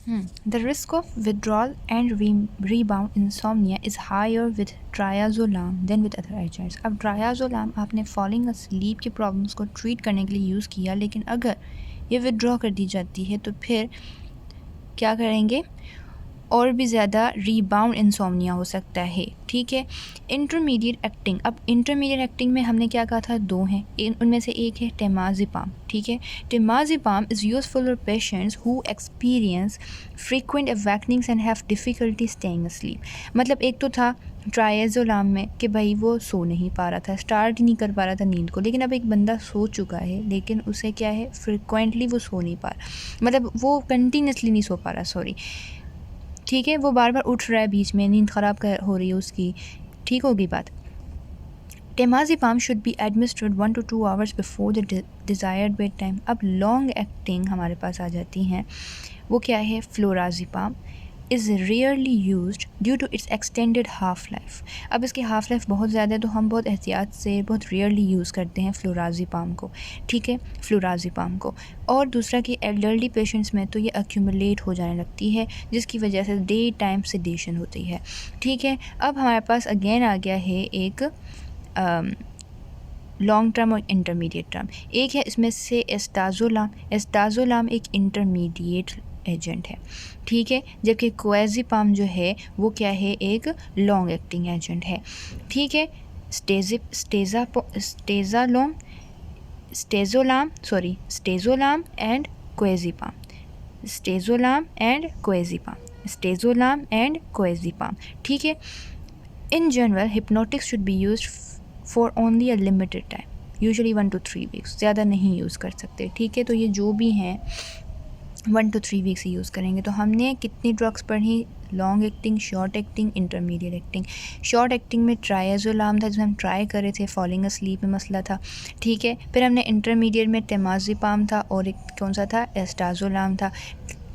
The risk of withdrawal and rebound insomnia is higher with triazolam than with other agents. अब triazolam आपने falling asleep की problems को treat करने के लिए यूज़ किया, लेकिन अगर ये विड्रॉ कर दी जाती है तो फिर क्या करेंगे, और भी ज़्यादा रीबाउंड इंसोमनिया हो सकता है। ठीक है। इंटरमीडिएट एक्टिंग, अब इंटरमीडिएट एक्टिंग में हमने क्या कहा था, 2 हैं, उनमें से एक है टेमाज़ेपाम। ठीक है। Temazepam is useful for patients who experience frequent awakenings and have difficulty staying asleep. मतलब एक तो था ट्राइएज़ोलाम में कि भाई वो सो नहीं पा रहा था, स्टार्ट ही नहीं कर पा रहा था नींद को, लेकिन अब एक बंदा सो चुका है लेकिन उसे क्या है, फ्रिक्वेंटली वो सो नहीं पा रहा, मतलब वो कंटिन्यूसली नहीं सो पा रहा, सॉरी। ठीक है, वो बार बार उठ रहा है, बीच में नींद ख़राब हो रही है उसकी। ठीक होगी बात। Temazepam should be administered 1 to 2 hours before the desired bed time. अब लॉन्ग एक्टिंग हमारे पास आ जाती हैं, वो क्या है, flurazepam is rarely used due to its extended half life. अब इसकी हाफ लाइफ बहुत ज़्यादा है तो हम बहुत एहतियात से बहुत रेयरली यूज़ करते हैं फ्लोराज़ेपाम को। ठीक है, फ्लोराज़ेपाम को। और दूसरा कि एल्डरली पेशेंट्स में तो ये एक्यूमुलेट हो जाने लगती है, जिसकी वजह से डे टाइम सेडेशन होती है। ठीक है। अब हमारे पास अगेन आ गया है एक लॉन्ग टर्म और इंटरमीडिएट टर्म। एक है इसमें से एस्टाज़ोलाम। एस्टाज़ोलाम एक इंटरमीडिएट एजेंट है। ठीक है, जबकि क्लोराज़ेपाम जो है वो क्या है, एक लॉन्ग एक्टिंग एजेंट है। ठीक है। स्टेज़ोलाम एंड क्लोराज़ेपाम, स्टेज़ोलाम एंड क्लोराज़ेपाम। ठीक है। In general hypnotics should be used for only a limited time, usually 1 to 3 weeks, ज़्यादा नहीं यूज़ कर सकते। ठीक है, तो ये जो भी हैं 1 to 3 weeks ही यूज़ करेंगे। तो हमने कितनी ड्रग्स पढ़ी, long acting, short acting, intermediate acting. Short acting में ट्राइएज़ोलाम था जिसमें हम ट्राई कर रहे थे, फॉलिंग अस्लीप में मसला था। ठीक है। फिर हमने इंटरमीडिएट में टेमाज़ेपाम था और एक कौन सा था, एस्टाज़ोलाम था।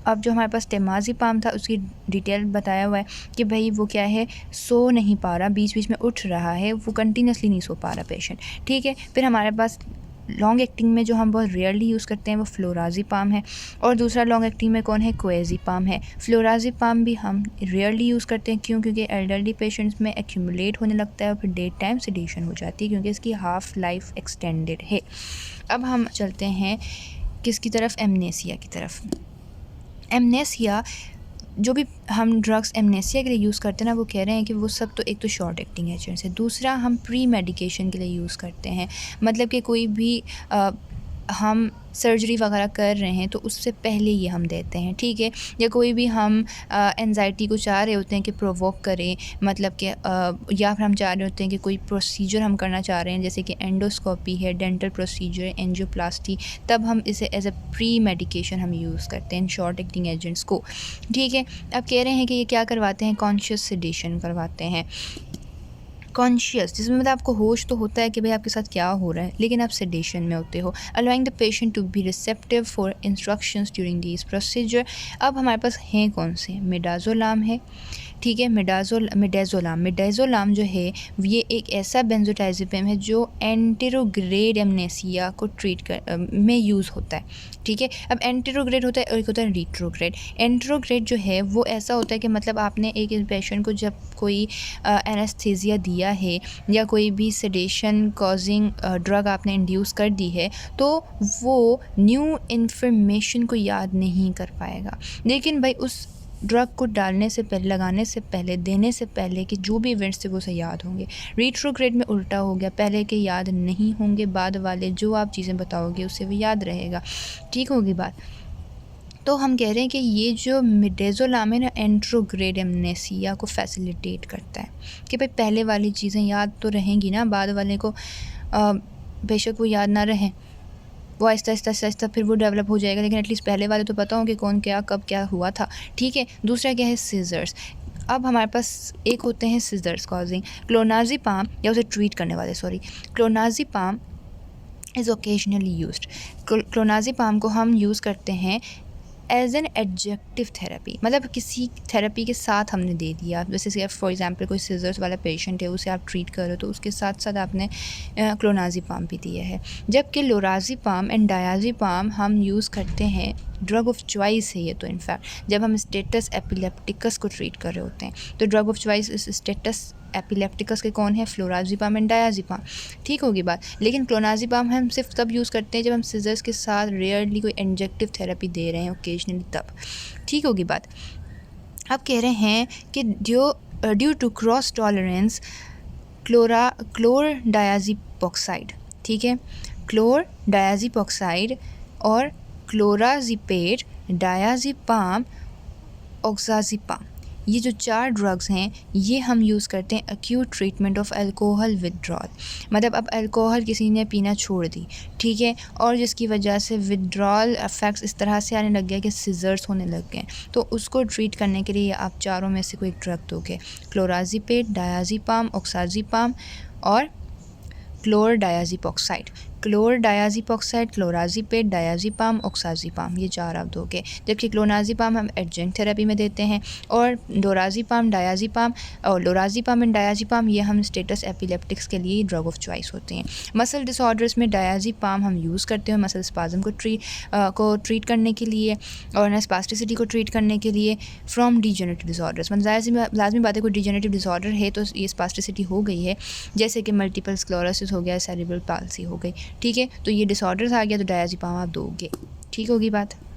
अब जो हमारे पास टेमाज़ेपाम था उसकी डिटेल बताया हुआ है कि भाई वो क्या है, सो नहीं पा रहा, बीच बीच में उठ रहा है, वो कंटिन्यूसली नहीं सो पा रहा पेशेंट। ठीक है। फिर हमारे पास लॉन्ग एक्टिंग में जो हम बहुत रेयरली यूज़ करते हैं वो फ्लोराज़ेपाम है, और दूसरा लॉन्ग एक्टिंग में कौन है, क्लोराज़ेपाम है। फ्लोराज़ेपाम भी हम रेयरली यूज़ करते हैं, क्यों, क्योंकि एल्डरली पेशेंट्स में एक्यूमुलेट होने लगता है और फिर डे टाइम सेडेशन हो जाती है, क्योंकि इसकी हाफ लाइफ एक्सटेंडेड है। अब हम चलते हैं किसकी तरफ, एमनेसिया की तरफ। एमनेसिया, जो भी हम ड्रग्स एमनेसिया के लिए यूज़ करते हैं ना, वो कह रहे हैं कि वो सब तो एक तो शॉर्ट एक्टिंग एजेंट्स है, दूसरा हम प्री मेडिकेशन के लिए यूज़ करते हैं। मतलब कि कोई भी हम सर्जरी वगैरह कर रहे हैं तो उससे पहले ये हम देते हैं। ठीक है। या कोई भी हम एंजाइटी को चाह रहे होते हैं कि प्रोवोक करें, मतलब कि या फिर हम चाह रहे होते हैं कि कोई प्रोसीजर हम करना चाह रहे हैं, जैसे कि एंडोस्कोपी है, डेंटल प्रोसीजर, एंजियोप्लास्टी, तब हम इसे एज अ प्री मेडिकेशन हम यूज़ करते हैं शॉर्ट एक्टिंग एजेंट्स को। ठीक है। अब कह रहे हैं कि ये क्या करवाते हैं, कॉन्शियस सेडेशन करवाते हैं। कॉन्शियस जिसमें मतलब आपको होश तो होता है कि भाई आपके साथ क्या हो रहा है, लेकिन आप सेडेशन में होते हो। Allowing the patient to be receptive for instructions during this procedure. अब हमारे पास हैं कौन से, मिडाज़ोलाम है। ठीक है। मिडाज़ोलाम जो है ये एक ऐसा बेंजोडाइज़ेपिम है जो एंटेरोग्रेड एमनेसिया को ट्रीट कर में यूज़ होता है। ठीक है। अब एंटेरोग्रेड होता है और एक होता है रिट्रोग्रेड। एंटेरोग्रेड जो है वो ऐसा होता है कि मतलब आपने एक पेशेंट को जब कोई एनेस्थीसिया दिया है या कोई भी सेडेशन कॉजिंग ड्रग आपने इंड्यूस कर दी है, तो वो न्यू इन्फॉर्मेशन को याद नहीं कर पाएगा, लेकिन भाई उस ड्रग को डालने से पहले, लगाने से पहले, देने से पहले कि जो भी इवेंट्स थे वो उसे याद होंगे। रिट्रोग्रेड में उल्टा हो गया, पहले के याद नहीं होंगे, बाद वाले जो आप चीज़ें बताओगे उससे वो याद रहेगा। ठीक होगी बात। तो हम कह रहे हैं कि ये जो मिडाज़ोलाम है ना, एंटेरोग्रेड एमनेसिया को फैसिलिटेट करता है कि भाई पहले वाली चीज़ें याद तो रहेंगी ना, बाद वाले को बेशक वो याद ना रहें, वो आहिस्ता फिर वो डेवलप हो जाएगा, लेकिन एटलीस्ट पहले वाले तो पता हो कि कौन क्या कब क्या हुआ था। ठीक है। दूसरा क्या है, सीजर्स। अब हमारे पास एक होते हैं सीजर्स कॉजिंग क्लोनाज़ेपाम, या उसे ट्रीट करने वाले, sorry, clonazepam is occasionally used. Clonazepam को हम यूज़ करते हैं एज एन एडजेक्टिव थेरेपी, मतलब किसी थेरेपी के साथ हमने दे दिया। जैसे फॉर एग्जांपल कोई सीजर्स वाला पेशेंट है, उसे आप ट्रीट करो तो उसके साथ साथ आपने क्लोनाज़ेपाम भी दिया है। जबकि लोराज़ेपाम एंड डायज़ेपाम हम यूज़ करते हैं, ड्रग ऑफ चॉइस है ये तो इनफैक्ट, जब हम स्टेटस एपिलेप्टिकस को ट्रीट कर रहे होते हैं। तो ड्रग ऑफ चॉइस इस स्टेटस एपिलेप्टिकस के कौन है? फ्लोराज़ेपाम एंड डायज़ेपाम। ठीक होगी बात। लेकिन क्लोनाज़ेपाम हम सिर्फ तब यूज़ करते हैं जब हम सीजर्स के साथ रेयरली कोई इंजेक्टिव थेरेपी दे रहे हैं, ओकेजनली तब। ठीक होगी बात। अब कह रहे हैं कि ड्यू टू क्रॉस टॉलरेंस क्लोरडायाज़ेपोक्साइड, ठीक है, क्लोरडायाज़ेपोक्साइड और क्लोराज़ेपेट, डायज़ेपाम, ऑक्साज़ेपाम, ये जो 4 ड्रग्स हैं ये हम यूज़ करते हैं acute treatment of alcohol withdrawal. मतलब अब अल्कोहल किसी ने पीना छोड़ दी, ठीक है, और जिसकी वजह से विदड्रॉल इफेक्ट्स इस तरह से आने लग गया कि सीजर्स होने लग गए, तो उसको ट्रीट करने के लिए आप चारों में से कोई एक ड्रग दोगे, क्लोराज़ेपेट, डायज़ेपाम, ऑक्साज़ेपाम और क्लोरडायाज़ेपोक्साइड। क्लोरडायाज़ेपोक्साइड, क्लोराज़ेपेट, डायज़ेपाम, ऑक्साज़ेपाम, ये 4 आप दोगे। जबकि क्लोनाज़ेपाम हम एडजंक्ट थेरेपी में देते हैं, और लोराज़ेपाम, डायज़ेपाम और लोराज़ेपाम एंड डायज़ेपाम ये हम स्टेटस एपिलेप्टिक्स के लिए ड्रग ऑफ चॉइस होते हैं। मसल डिसऑर्डर्स में डायज़ेपाम हम यूज़ करते हैं मसल स्पाज़म को ट्रीट करने के लिए और स्पास्टिसिटी को ट्रीट करने के लिए फ्रॉम डिजेनरेटिव डिसऑर्डर्स। मतलब लाजमी बात है, कोई डिजेनरेटिव डिसऑर्डर है तो ये स्पास्टिसिटी हो गई है, जैसे कि मल्टीपल स्क्लेरोसिस हो गया, सेरेब्रल पाल्सी हो गई, ठीक है, तो ये डिसऑर्डर्स आ गया तो डायज़ेपाम आप दोगे। ठीक होगी बात।